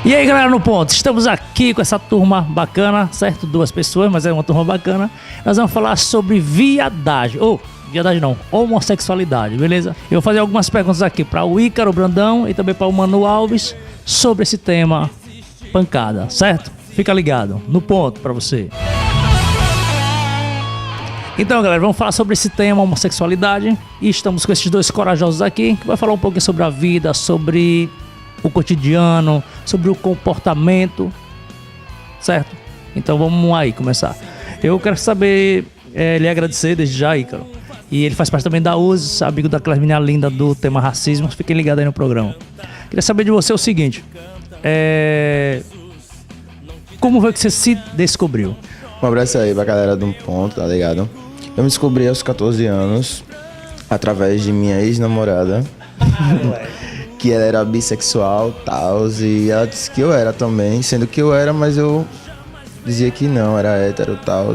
E aí, galera, no ponto, estamos aqui com essa turma bacana, certo? 2 pessoas, mas é uma turma bacana. Nós vamos falar sobre viadagem, viadagem não, homossexualidade, beleza? Eu vou fazer algumas perguntas aqui para o Ícaro Brandão e também para o Manu Alves sobre esse tema pancada, certo? Fica ligado, no ponto para você. Então, galera, vamos falar sobre esse tema homossexualidade e estamos com esses 2 corajosos aqui que vai falar um pouquinho sobre a vida, sobre o cotidiano, sobre o comportamento, certo? Então vamos aí começar. Eu quero saber, lhe agradecer desde já, Ícaro. E ele faz parte também da USES, amigo daquela menina linda do tema racismo. Fiquem ligados aí no programa. Queria saber de você o seguinte: como foi que você se descobriu? Um abraço aí pra galera do Ponto, tá ligado? Eu me descobri aos 14 anos através de minha ex-namorada. Que ela era bissexual e tal, e ela disse que eu era também, sendo que eu era, mas eu dizia que não, era hétero e tal.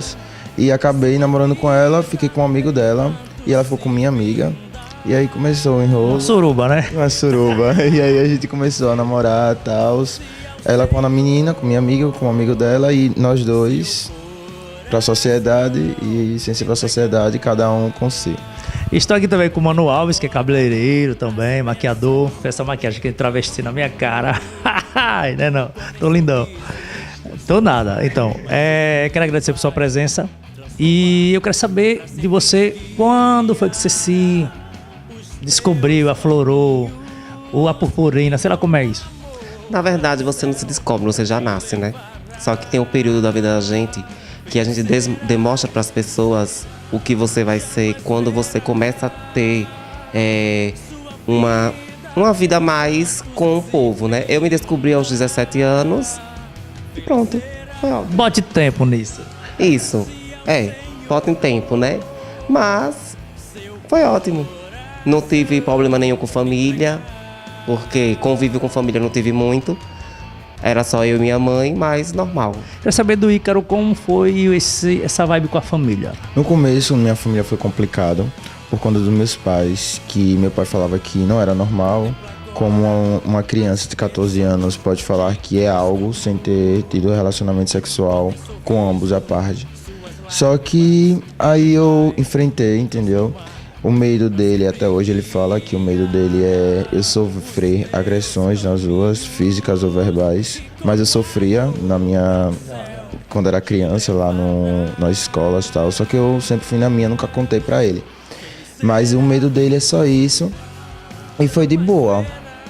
E acabei namorando com ela, fiquei com um amigo dela, e ela ficou com minha amiga. E aí começou o enrolo. Uma suruba, né? Uma suruba. E aí a gente começou a namorar e tal. Ela com a menina, com minha amiga, com um amigo dela, e nós dois pra sociedade, e sem ser pra sociedade, cada um com si. Estou aqui também com o Manu Alves, que é cabeleireiro também, maquiador. Fez essa maquiagem que ele travesti na minha cara. Né, não? Tô lindão. Tô nada. Então, quero agradecer por sua presença. E eu quero saber de você, quando foi que você se descobriu, aflorou, ou a purpurina, sei lá como é isso. Na verdade, você não se descobre, você já nasce, né? Só que tem um período da vida da gente que a gente demonstra para as pessoas o que você vai ser quando você começa a ter uma vida mais com o povo, né? Eu me descobri aos 17 anos e pronto, foi óbvio. Bote tempo nisso. Isso, bota em tempo, né? Mas foi ótimo. Não tive problema nenhum com família, porque convívio com família não tive muito. Era só eu e minha mãe, mas normal. Quero saber do Ícaro como foi essa vibe com a família. No começo, minha família foi complicado por conta dos meus pais, que meu pai falava que não era normal, como uma criança de 14 anos pode falar que é algo sem ter tido relacionamento sexual com ambos à parte. Só que aí eu enfrentei, entendeu? O medo dele, até hoje ele fala que o medo dele é eu sofrer agressões nas ruas, físicas ou verbais. Mas eu sofria quando era criança, lá nas escolas e tal. Só que eu sempre fui na minha, nunca contei pra ele. Mas o medo dele é só isso. E foi de boa.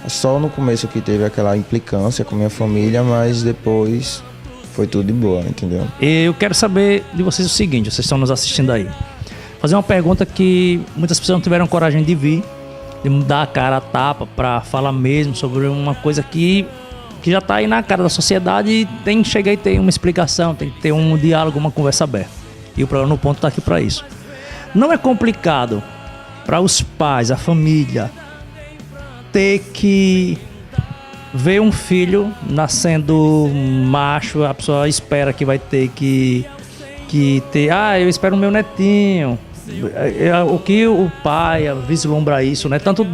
Só no começo que teve aquela implicância com minha família, mas depois foi tudo de boa, entendeu? Eu quero saber de vocês o seguinte, vocês estão nos assistindo aí. Fazer uma pergunta que muitas pessoas não tiveram coragem de vir, de dar a cara a tapa para falar mesmo sobre uma coisa que já tá aí na cara da sociedade e tem que chegar e ter uma explicação, tem que ter um diálogo, uma conversa aberta. E o programa No Ponto tá aqui para isso. Não é complicado para os pais, a família, ter que ver um filho nascendo macho, a pessoa espera que vai ter que ter, eu espero o meu netinho. O que o pai vislumbra isso, né? Tanto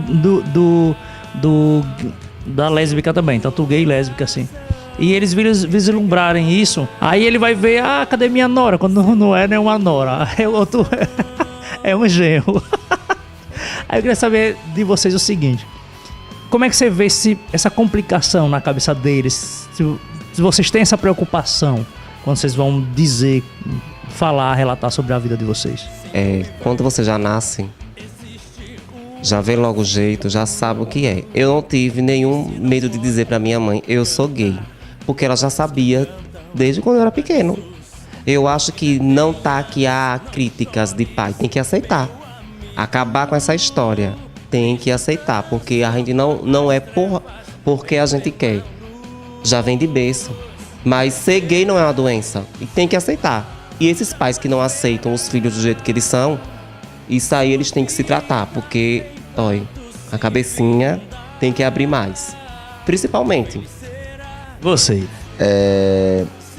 da lésbica também, tanto gay e lésbica assim. E eles vislumbrarem isso, aí ele vai ver, cadê minha nora? Quando não é nenhuma nora, é um genro. Aí eu queria saber de vocês o seguinte: como é que você vê essa complicação na cabeça deles? Se vocês têm essa preocupação quando vocês vão falar, relatar sobre a vida de vocês? Quando você já nasce, já vê logo o jeito, já sabe o que é. Eu não tive nenhum medo de dizer pra minha mãe, eu sou gay. Porque ela já sabia desde quando eu era pequeno. Eu acho que não tá aqui a críticas de pai, tem que aceitar. Acabar com essa história, tem que aceitar. Porque a gente não é porque a gente quer. Já vem de berço. Mas ser gay não é uma doença, e tem que aceitar. E esses pais que não aceitam os filhos do jeito que eles são, isso aí eles têm que se tratar, porque, olha, a cabecinha tem que abrir mais. Principalmente. Você.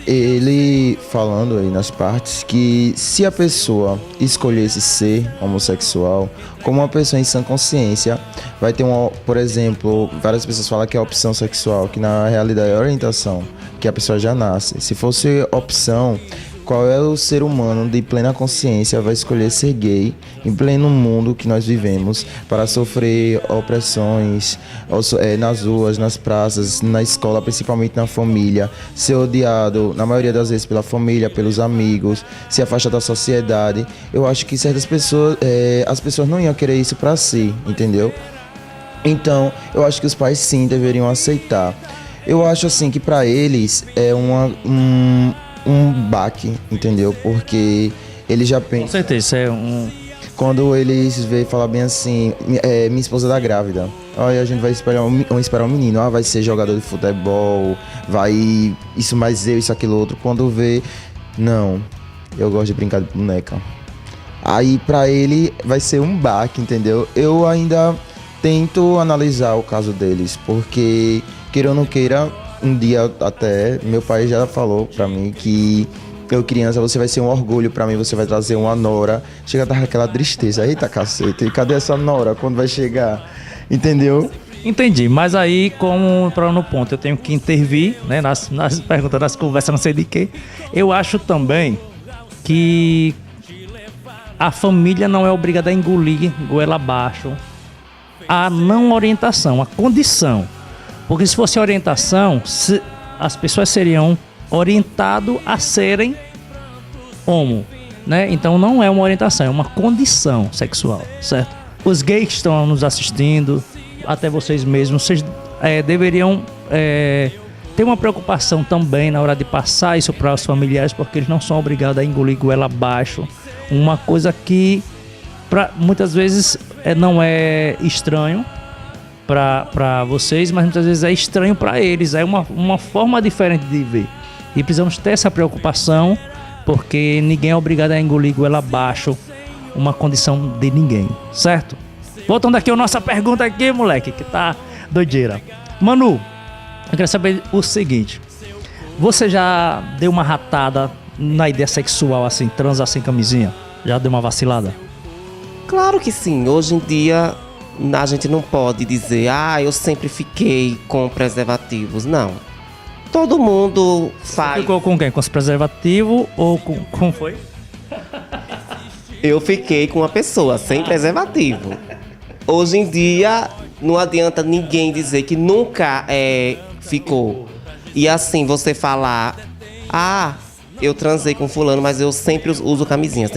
Ele falando aí nas partes que se a pessoa escolhesse ser homossexual, como uma pessoa em sã consciência, vai ter por exemplo, várias pessoas falam que é opção sexual, que na realidade é orientação, que a pessoa já nasce. Se fosse opção, qual é o ser humano de plena consciência vai escolher ser gay em pleno mundo que nós vivemos para sofrer opressões nas ruas, nas praças, na escola, principalmente na família, ser odiado na maioria das vezes pela família, pelos amigos, se afastar da sociedade? Eu acho que certas pessoas, as pessoas não iam querer isso para si, entendeu? Então, eu acho que os pais sim deveriam aceitar. Eu acho assim que para eles é um baque, entendeu? Porque eles já pensam... Com certeza, isso é um... Quando eles veem falar bem assim, minha esposa tá grávida, aí a gente vai esperar um menino, vai ser jogador de futebol, vai isso mais isso, aquilo outro. Quando vê, não, eu gosto de brincar de boneca. Aí pra ele vai ser um baque, entendeu? Eu ainda tento analisar o caso deles, porque queira ou não queira, um dia até, meu pai já falou pra mim que eu criança, você vai ser um orgulho pra mim, você vai trazer uma nora. Chega a dar aquela tristeza, eita cacete, e cadê essa nora quando vai chegar? Entendeu? Entendi, mas aí, como para no ponto, eu tenho que intervir, né, nas perguntas, nas conversas, não sei de quê. Eu acho também que a família não é obrigada a engolir goela abaixo a não orientação, a condição. Porque se fosse orientação, as pessoas seriam orientadas a serem homo, né? Então não é uma orientação, é uma condição sexual, certo? Os gays que estão nos assistindo, até vocês mesmos, vocês deveriam ter uma preocupação também na hora de passar isso para os familiares, porque eles não são obrigados a engolir goela abaixo. Uma coisa que muitas vezes não é estranho para vocês, mas muitas vezes é estranho para eles. É uma forma diferente de ver. E precisamos ter essa preocupação, porque ninguém é obrigado a engolir goela abaixo uma condição de ninguém, certo? Voltando aqui a nossa pergunta aqui, moleque, que tá doideira. Manu, eu queria saber o seguinte. Você já deu uma ratada na ideia sexual, assim, transar sem camisinha? Já deu uma vacilada? Claro que sim. Hoje em dia, a gente não pode dizer, eu sempre fiquei com preservativos. Não. Todo mundo faz. Você ficou com quem? Com os preservativos ou com foi? Eu fiquei com uma pessoa sem preservativo. Hoje em dia, não adianta ninguém dizer que nunca ficou. E assim, você falar, eu transei com fulano, mas eu sempre uso camisinha,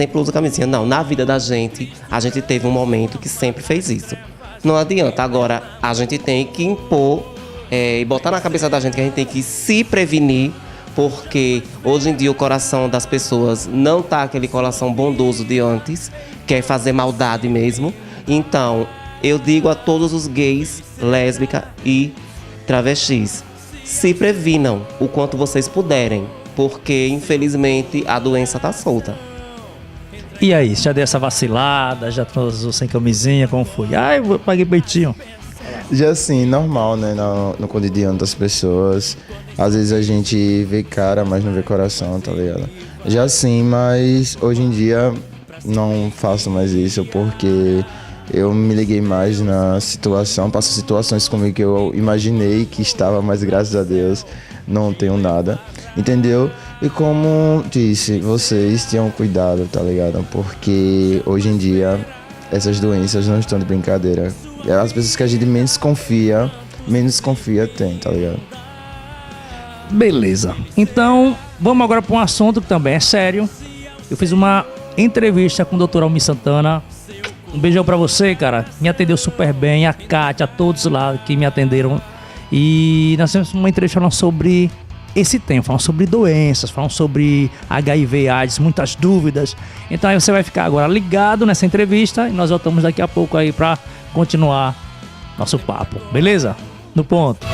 Não, na vida da gente, a gente teve um momento que sempre fez isso. Não adianta. Agora, a gente tem que impor e botar na cabeça da gente que a gente tem que se prevenir, porque hoje em dia o coração das pessoas não tá aquele coração bondoso de antes, quer fazer maldade mesmo. Então, eu digo a todos os gays, lésbicas e travestis, se previnam o quanto vocês puderem, porque infelizmente a doença tá solta. E aí, já deu essa vacilada, já transou sem camisinha, como foi? Eu paguei peitinho. Já assim, normal, né, no cotidiano das pessoas. Às vezes a gente vê cara, mas não vê coração, tá ligado? Já assim, mas hoje em dia não faço mais isso, porque eu me liguei mais na situação. Passo situações comigo que eu imaginei que estava, mas graças a Deus não tenho nada, entendeu? E como disse, vocês tenham cuidado, tá ligado? Porque hoje em dia essas doenças não estão de brincadeira. As pessoas que a gente menos confia tem, tá ligado? Beleza. Então, vamos agora para um assunto que também é sério. Eu fiz uma entrevista com o Dr. Almir Santana. Um beijão pra você, cara. Me atendeu super bem. A Kátia, a todos lá que me atenderam. E nós temos uma entrevista falando sobre esse tema, falando sobre doenças, falando sobre HIV, AIDS, muitas dúvidas. Então aí você vai ficar agora ligado nessa entrevista e nós voltamos daqui a pouco aí pra continuar nosso papo, beleza? No ponto.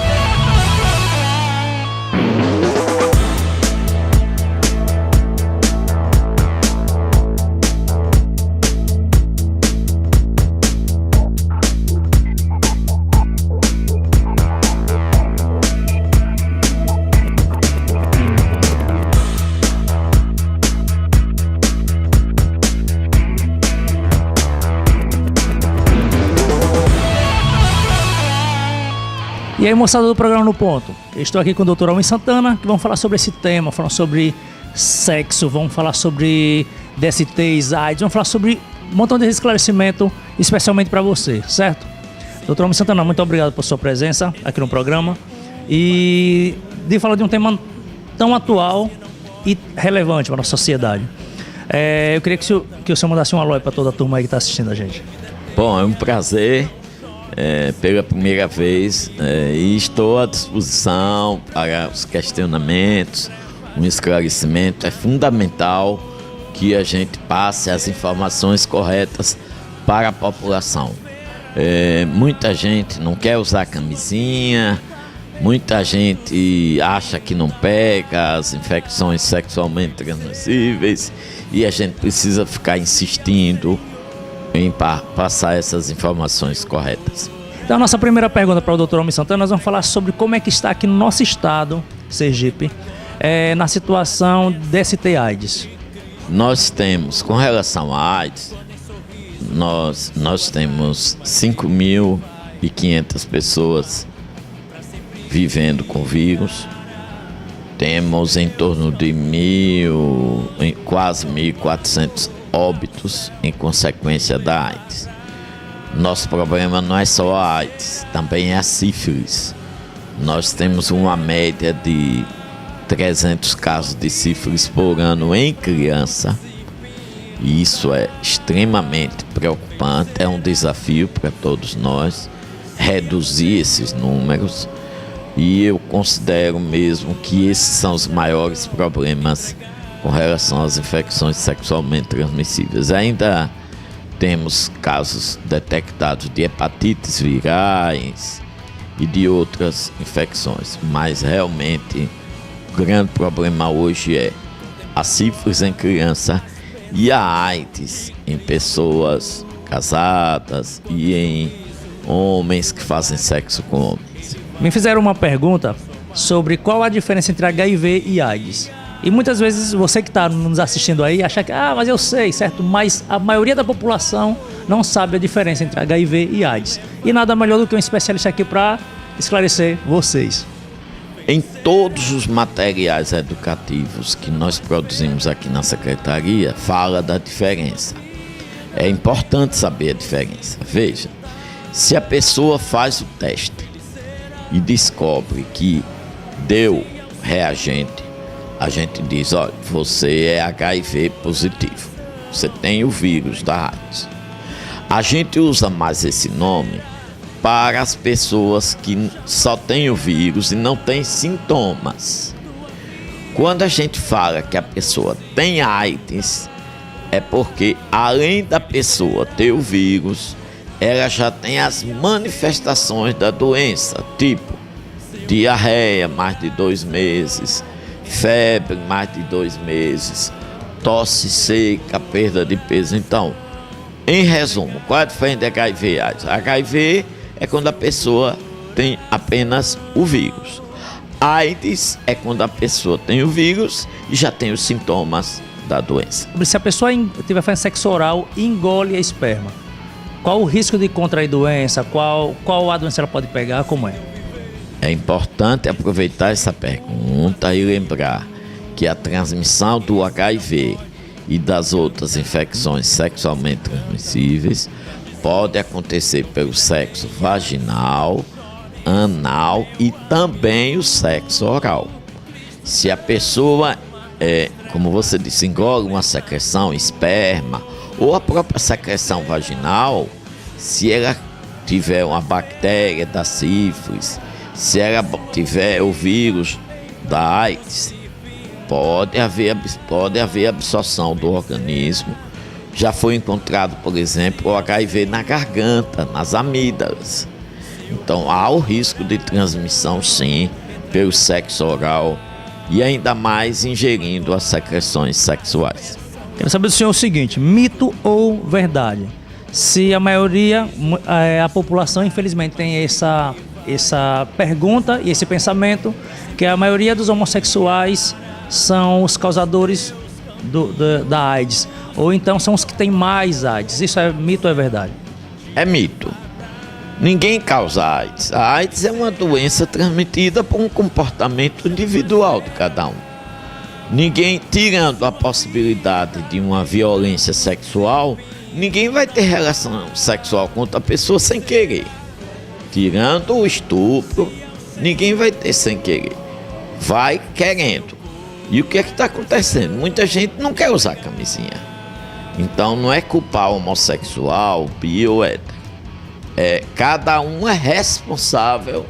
aí, moçada do programa No Ponto, eu estou aqui com o Dr. Alwin Santana, que vão falar sobre esse tema, falar sobre sexo, vão falar sobre DSTs, AIDS, vão falar sobre um montão de esclarecimento, especialmente para você, certo? Dr. Alwin Santana, muito obrigado por sua presença aqui no programa e de falar de um tema tão atual e relevante para a nossa sociedade. Eu queria que o senhor mandasse um alô para toda a turma aí que está assistindo a gente. Bom, é um prazer, pela primeira vez, e estou à disposição para os questionamentos, um esclarecimento. É fundamental que a gente passe as informações corretas para a população. Muita gente não quer usar camisinha, muita gente acha que não pega as infecções sexualmente transmissíveis e a gente precisa ficar insistindo em passar essas informações corretas. Então, a nossa primeira pergunta para o Dr. Alwin Santana, nós vamos falar sobre como é que está aqui no nosso estado, Sergipe, na situação DST AIDS. Nós temos, com relação à AIDS, nós temos 5.500 pessoas vivendo com vírus. Temos em torno de quase 1.400 óbitos em consequência da AIDS. Nosso problema não é só a AIDS, também é a sífilis. Nós temos uma média de 300 casos de sífilis por ano em criança. E isso é extremamente preocupante, é um desafio para todos nós reduzir esses números. E eu considero mesmo que esses são os maiores problemas com relação às infecções sexualmente transmissíveis. Ainda temos casos detectados de hepatites virais e de outras infecções, mas realmente o grande problema hoje é a sífilis em criança e a AIDS em pessoas casadas e em homens que fazem sexo com homens. Me fizeram uma pergunta sobre qual a diferença entre HIV e AIDS. E muitas vezes você que está nos assistindo aí acha que, mas eu sei, certo? Mas a maioria da população não sabe a diferença entre HIV e AIDS. E nada melhor do que um especialista aqui para esclarecer vocês. Em todos os materiais educativos que nós produzimos aqui na Secretaria, fala da diferença. É importante saber a diferença. Veja, se a pessoa faz o teste e descobre que deu reagente, a gente diz, olha, você é HIV positivo, você tem o vírus da AIDS. A gente usa mais esse nome para as pessoas que só têm o vírus e não têm sintomas. Quando a gente fala que a pessoa tem AIDS, é porque além da pessoa ter o vírus, ela já tem as manifestações da doença, tipo diarreia mais de 2 meses, febre mais de 2 meses, tosse seca, perda de peso. Então, em resumo, qual é a diferença de HIV e AIDS? HIV é quando a pessoa tem apenas o vírus. AIDS é quando a pessoa tem o vírus e já tem os sintomas da doença. Se a pessoa estiver fazendo sexo oral e engole a esperma, qual o risco de contrair doença? Qual a doença ela pode pegar? Como é? É importante aproveitar essa pergunta e lembrar que a transmissão do HIV e das outras infecções sexualmente transmissíveis pode acontecer pelo sexo vaginal, anal e também o sexo oral. Se a pessoa, como você disse, engole uma secreção, esperma, ou a própria secreção vaginal, se ela tiver uma bactéria da sífilis, se ela tiver o vírus da AIDS, pode haver absorção do organismo. Já foi encontrado, por exemplo, o HIV na garganta, nas amígdalas. Então há o risco de transmissão, sim, pelo sexo oral e ainda mais ingerindo as secreções sexuais. Quero saber do senhor o seguinte, mito ou verdade? Se a maioria, a população infelizmente tem essa pergunta e esse pensamento que a maioria dos homossexuais são os causadores da AIDS, ou então são os que têm mais AIDS. Isso é mito ou é verdade? É mito. Ninguém causa AIDS. A AIDS é uma doença transmitida por um comportamento individual de cada um. Ninguém, tirando a possibilidade de uma violência sexual, ninguém vai ter relação sexual com outra pessoa sem querer. Tirando o estupro, ninguém vai ter sem querer. Vai querendo. E o que é que está acontecendo? Muita gente não quer usar camisinha. Então não é culpar homossexual, bi ou hétero. Cada um é responsável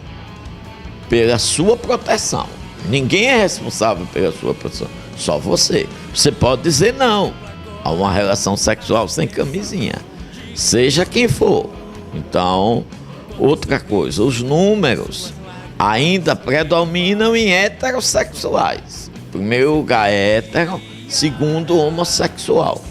pela sua proteção. Ninguém é responsável pela sua proteção, só você. Você pode dizer não a uma relação sexual sem camisinha, seja quem for. Então, outra coisa, os números ainda predominam em heterossexuais. Primeiro lugar é hétero, segundo homossexual.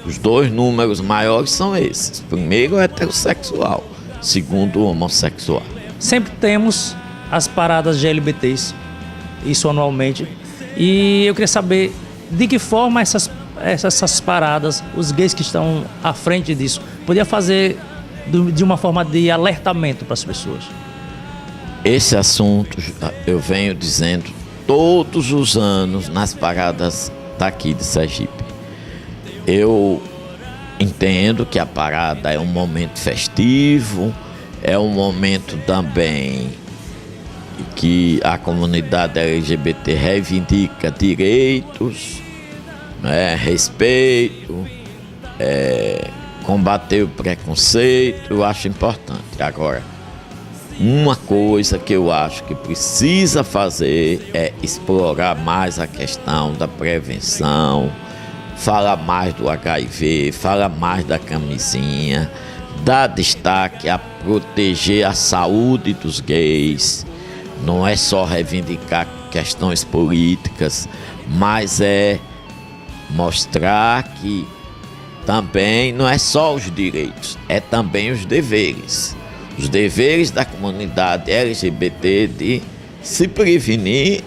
Os dois números maiores são esses. Primeiro heterossexual, segundo homossexual. Sempre temos as paradas GLBTs, isso anualmente. E eu queria saber de que forma essas paradas, os gays que estão à frente disso, podia fazer de uma forma de alertamento para as pessoas. Esse assunto eu venho dizendo todos os anos nas paradas daqui de Sergipe. Eu entendo que a parada é um momento festivo, é um momento também que a comunidade LGBT reivindica direitos, né, respeito, combater o preconceito, eu acho importante. Agora, uma coisa que eu acho que precisa fazer é explorar mais a questão da prevenção, fala mais do HIV, fala mais da camisinha, dá destaque a proteger a saúde dos gays. Não é só reivindicar questões políticas, mas é mostrar que também não é só os direitos, é também os deveres. Os deveres da comunidade LGBT de se prevenir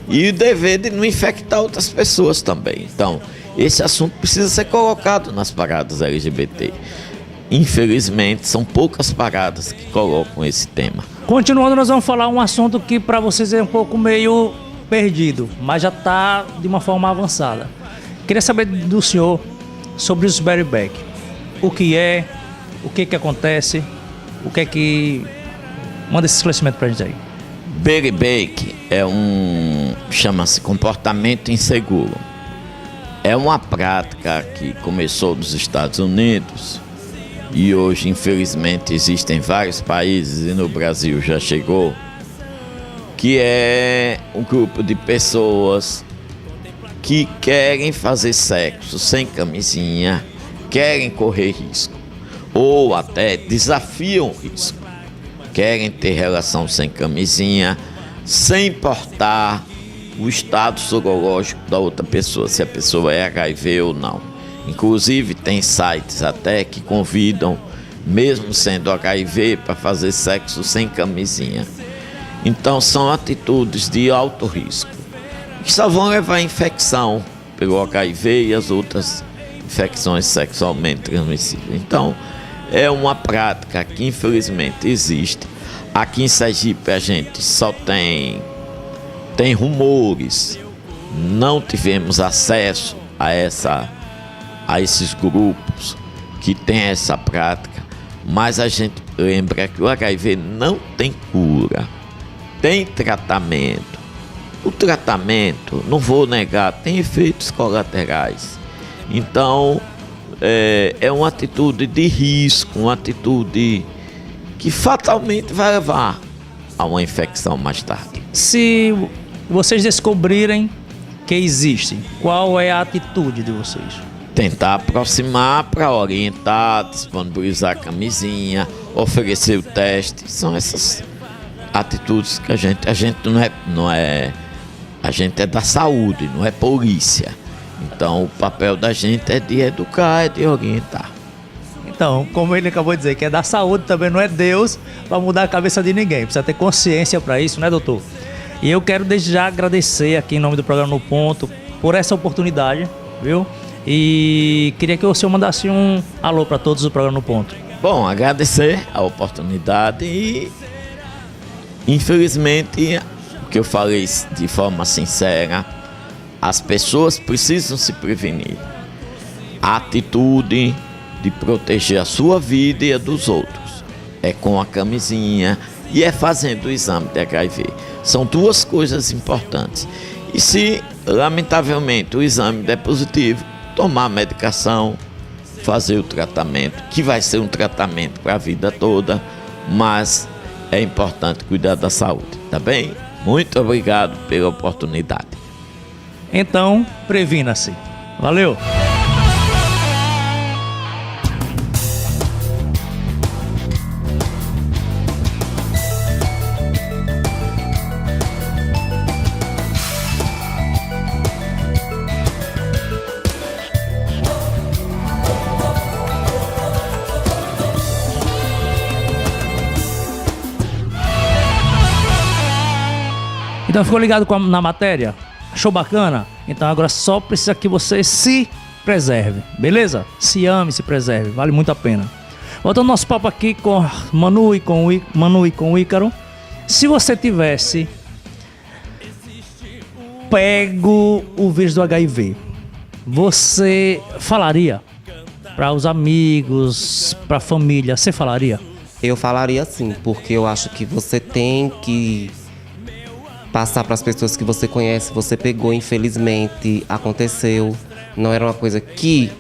e o dever de não infectar outras pessoas também. Então, esse assunto precisa ser colocado nas paradas LGBT. Infelizmente, são poucas paradas que colocam esse tema. Continuando, nós vamos falar um assunto que para vocês é um pouco meio perdido, mas já está de uma forma avançada. Queria saber do senhor sobre os bareback. O que é, o que acontece, o que é que... Manda esse esclarecimento para a gente aí. Bareback chama-se comportamento inseguro. É uma prática que começou nos Estados Unidos e hoje, infelizmente, existem vários países e no Brasil já chegou, que é um grupo de pessoas que querem fazer sexo sem camisinha, querem correr risco ou até desafiam o risco. Querem ter relação sem camisinha, sem importar o estado sorológico da outra pessoa, se a pessoa é HIV ou não. Inclusive tem sites até que convidam, mesmo sendo HIV, para fazer sexo sem camisinha. Então são atitudes de alto risco, que só vão levar à infecção pelo HIV e as outras infecções sexualmente transmissíveis. Então é uma prática que infelizmente existe. Aqui em Sergipe a gente só tem rumores, não tivemos acesso a esses grupos que têm essa prática, mas a gente lembra que o HIV não tem cura, tem tratamento. O tratamento, não vou negar, tem efeitos colaterais. Então, é uma atitude de risco, uma atitude que fatalmente vai levar a uma infecção mais tarde. Se vocês descobrirem que existe, qual é a atitude de vocês? Tentar aproximar para orientar, disponibilizar a camisinha, oferecer o teste. São essas atitudes que a gente a gente é da saúde, não é polícia. Então o papel da gente é de educar, é de orientar. Então, como ele acabou de dizer, que é da saúde também, não é Deus para mudar a cabeça de ninguém. Precisa ter consciência para isso, né, doutor? E eu quero desde já agradecer aqui em nome do programa No Ponto por essa oportunidade, viu? E queria que o senhor mandasse um alô para todos do programa No Ponto. Bom, agradecer a oportunidade e, infelizmente, o que eu falei de forma sincera, as pessoas precisam se prevenir. A atitude de proteger a sua vida e a dos outros é com a camisinha e é fazendo o exame de HIV. São duas coisas importantes. E se, lamentavelmente, o exame der positivo, tomar a medicação, fazer o tratamento, que vai ser um tratamento para a vida toda, mas é importante cuidar da saúde, tá bem? Muito obrigado pela oportunidade. Então, previna-se. Valeu! Então ficou ligado na matéria? Achou bacana? Então agora só precisa que você se preserve, beleza? Se ame, se preserve, vale muito a pena. Voltando ao nosso papo aqui com Manu e com o Ícaro. Se você tivesse pego o vírus do HIV, você falaria para os amigos, para a família, você falaria? Eu falaria sim, porque eu acho que você tem que passar para as pessoas que você conhece. Você pegou, infelizmente, aconteceu. Não era uma coisa que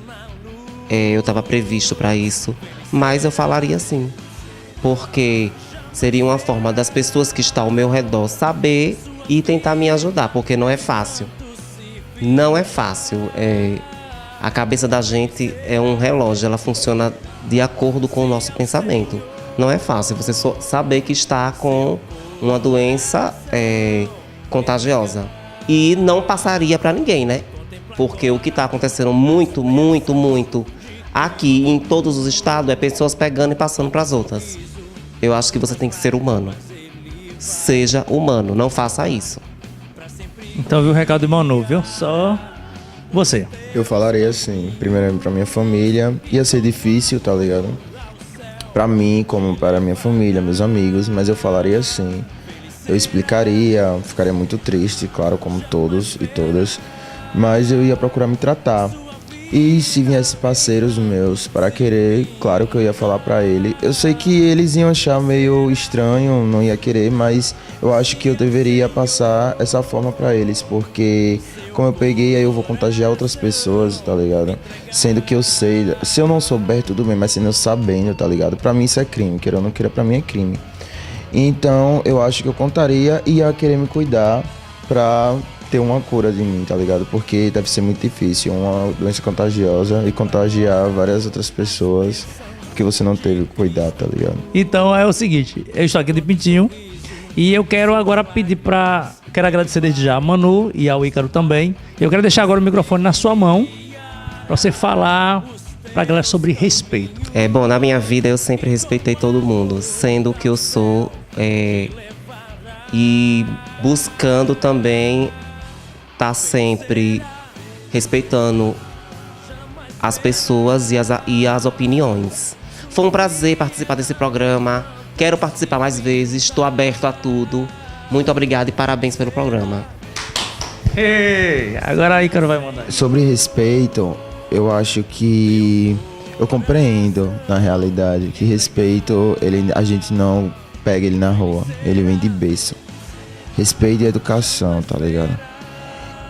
eu estava previsto para isso, mas eu falaria sim, porque seria uma forma das pessoas que estão ao meu redor saber e tentar me ajudar, porque não é fácil. Não é fácil. A cabeça da gente é um relógio, ela funciona de acordo com o nosso pensamento. Não é fácil você só saber que está com uma doença contagiosa. E não passaria para ninguém, né? Porque o que está acontecendo muito aqui em todos os estados é pessoas pegando e passando para as outras. Eu acho que você tem que ser humano. Seja humano, não faça isso. Então viu o recado de Manu, viu? Só você. Eu falaria assim, primeiro pra minha família, ia ser difícil, tá ligado? Pra mim, como para minha família, meus amigos, mas eu falaria assim. Eu explicaria, ficaria muito triste, claro, como todos e todas, mas eu ia procurar me tratar. E se viesse parceiros meus para querer, claro que eu ia falar pra ele. Eu sei que eles iam achar meio estranho, não ia querer, mas eu acho que eu deveria passar essa forma pra eles, porque como eu peguei, aí eu vou contagiar outras pessoas, tá ligado? Sendo que eu sei, se eu não souber, tudo bem, mas sendo eu sabendo, tá ligado? Pra mim isso é crime, queira ou não queira, pra mim é crime. Então eu acho que eu contaria e ia querer me cuidar pra ter uma cura de mim, tá ligado? Porque deve ser muito difícil, uma doença contagiosa e contagiar várias outras pessoas porque você não teve cuidado, tá ligado? Então é o seguinte, eu estou aqui de Pintinho e eu quero agora pedir quero agradecer desde já a Manu e ao Ícaro também. Eu quero deixar agora o microfone na sua mão pra você falar pra galera sobre respeito. Bom, na minha vida eu sempre respeitei todo mundo, sendo o que eu sou, e buscando também tá sempre respeitando as pessoas e as opiniões. Foi um prazer participar desse programa. Quero participar mais vezes. Estou aberto a tudo. Muito obrigado e parabéns pelo programa. Ei, agora aí, cara, vai mandar. Sobre respeito, eu acho que eu compreendo, na realidade, que respeito, a gente não pega ele na rua. Ele vem de berço. Respeito e educação, tá ligado?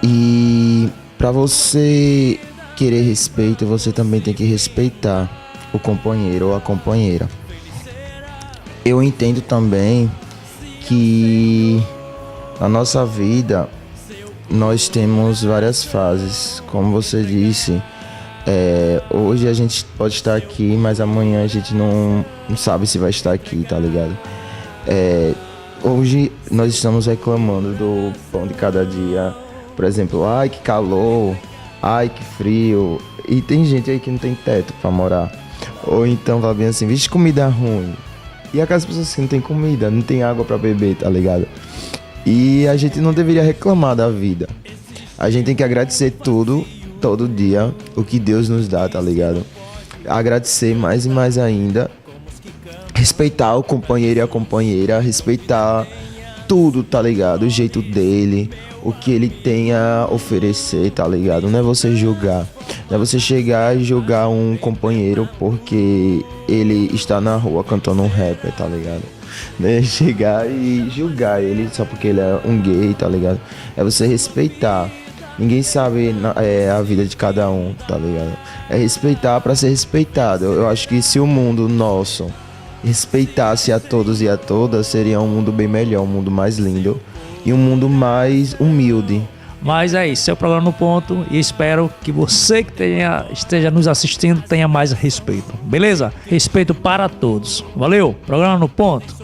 E pra você querer respeito, você também tem que respeitar o companheiro ou a companheira. Eu entendo também que na nossa vida nós temos várias fases. Como você disse, hoje a gente pode estar aqui, mas amanhã a gente não sabe se vai estar aqui, tá ligado? Hoje nós estamos reclamando do pão de cada dia. Por exemplo, ai que calor, ai que frio. E tem gente aí que não tem teto pra morar. Ou então fala bem assim, vixe, comida ruim. E aquelas pessoas que não tem comida, não tem água pra beber, tá ligado? E a gente não deveria reclamar da vida. A gente tem que agradecer tudo, todo dia, o que Deus nos dá, tá ligado? Agradecer mais e mais ainda. respeitar o companheiro e a companheira, respeitar tudo, tá ligado? O jeito dele, o que ele tem a oferecer, tá ligado? Não é você julgar. Não é você chegar e julgar um companheiro porque ele está na rua cantando um rapper, tá ligado? Não é chegar e julgar ele só porque ele é um gay, tá ligado? É você respeitar. Ninguém sabe a vida de cada um, tá ligado? É respeitar pra ser respeitado. Eu acho que se o mundo nosso respeitasse a todos e a todas, seria um mundo bem melhor, um mundo mais lindo e um mundo mais humilde. Mas é isso, seu programa no ponto, e espero que você que esteja nos assistindo tenha mais respeito, beleza? Respeito para todos. Valeu, programa no ponto.